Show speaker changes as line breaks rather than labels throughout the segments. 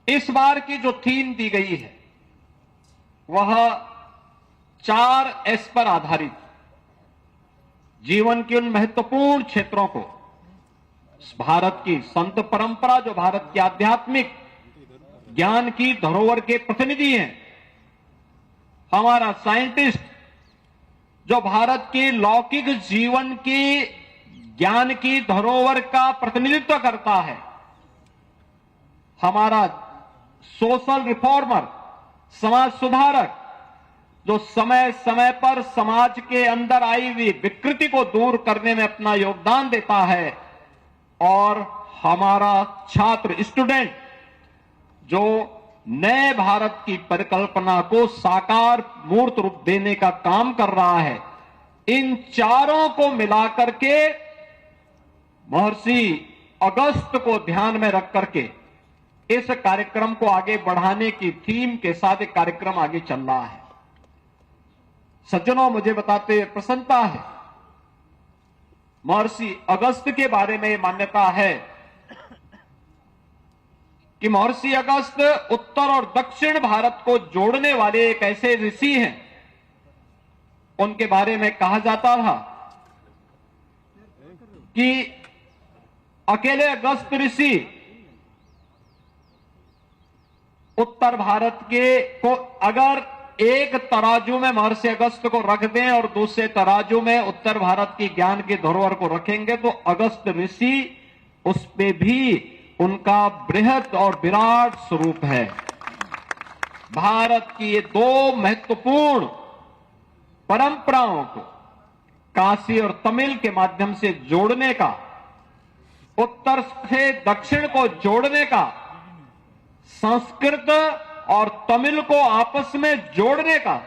इस बार की जो थीम दी गई है वह 4S पर आधारित, जीवन के उन महत्वपूर्ण क्षेत्रों को, भारत की संत परंपरा जो भारत की आध्यात्मिक ज्ञान की धरोहर के प्रतिनिधि हैं, हमारा साइंटिस्ट जो भारत के लौकिक जीवन की ज्ञान की धरोहर का प्रतिनिधित्व करता है, हमारा सोशल रिफॉर्मर, समाज सुधारक जो समय समय पर समाज के अंदर आई हुई विकृति को दूर करने में अपना योगदान देता है, और हमारा छात्र स्टूडेंट जो नए भारत की परिकल्पना को साकार मूर्त रूप देने का काम कर रहा है। इन चारों को मिलाकर के महर्षि अगस्त को ध्यान में रख करके इस कार्यक्रम को आगे बढ़ाने की थीम के साथ एक कार्यक्रम आगे चल रहा है। सज्जनों, मुझे बताते हुए प्रसन्नता है, महर्षि अगस्त के बारे में मान्यता है कि महर्षि अगस्त उत्तर और दक्षिण भारत को जोड़ने वाले एक ऐसे ऋषि हैं। उनके बारे में कहा जाता था कि अकेले अगस्त ऋषि उत्तर भारत के को अगर एक तराजू में महर्षि अगस्त को रख दें और दूसरे तराजू में उत्तर भारत की ज्ञान की धरोहर को रखेंगे तो अगस्त ऋषि उस पे भी उनका बृहद और विराट स्वरूप है। भारत की ये दो महत्वपूर्ण परंपराओं को काशी और तमिल के माध्यम से जोड़ने का, उत्तर से दक्षिण को जोड़ने का, संस्कृत और तमिल को आपस में जोड़ने का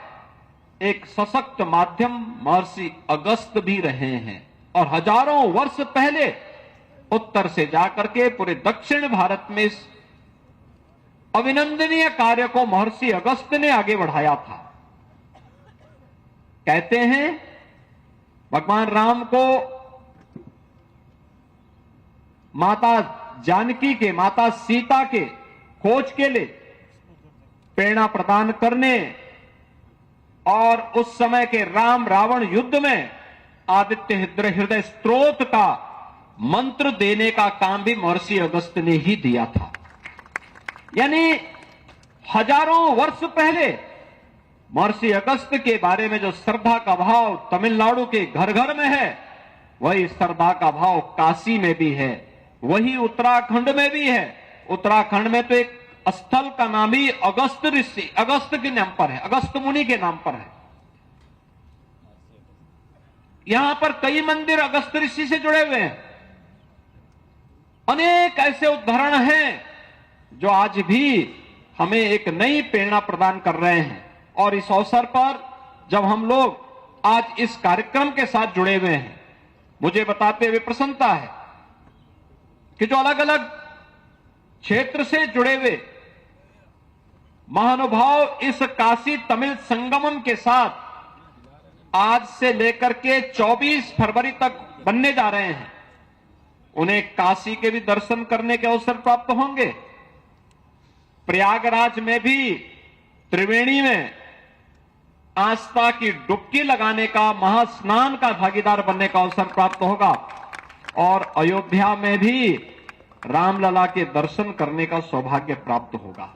एक सशक्त माध्यम महर्षि अगस्त भी रहे हैं। और हजारों वर्ष पहले उत्तर से जाकर के पूरे दक्षिण भारत में इस अभिनंदनीय कार्य को महर्षि अगस्त ने आगे बढ़ाया था। कहते हैं भगवान राम को माता जानकी के, माता सीता के खोज के लिए प्रेरणा प्रदान करने और उस समय के राम रावण युद्ध में आदित्य हृदय स्त्रोत का मंत्र देने का काम भी महर्षि अगस्त ने ही दिया था। यानी हजारों वर्ष पहले महर्षि अगस्त के बारे में जो श्रद्धा का भाव तमिलनाडु के घर घर में है, वही श्रद्धा का भाव काशी में भी है, वही उत्तराखंड में भी है। उत्तराखंड में तो एक स्थल का नाम ही अगस्त ऋषि, अगस्त के नाम पर है, अगस्त मुनि के नाम पर है। यहां पर कई मंदिर अगस्त ऋषि से जुड़े हुए हैं। अनेक ऐसे उदाहरण हैं जो आज भी हमें एक नई प्रेरणा प्रदान कर रहे हैं। और इस अवसर पर जब हम लोग आज इस कार्यक्रम के साथ जुड़े हुए हैं, मुझे बताते हुए प्रसन्नता है कि जो अलग अलग क्षेत्र से जुड़े हुए महानुभाव इस काशी तमिल संगमम के साथ आज से लेकर के 24 फरवरी तक बनने जा रहे हैं, उन्हें काशी के भी दर्शन करने के अवसर प्राप्त होंगे। प्रयागराज में भी त्रिवेणी में आस्था की डुबकी लगाने का, महास्नान का भागीदार बनने का अवसर प्राप्त होगा। और अयोध्या में भी रामलला के दर्शन करने का सौभाग्य प्राप्त होगा।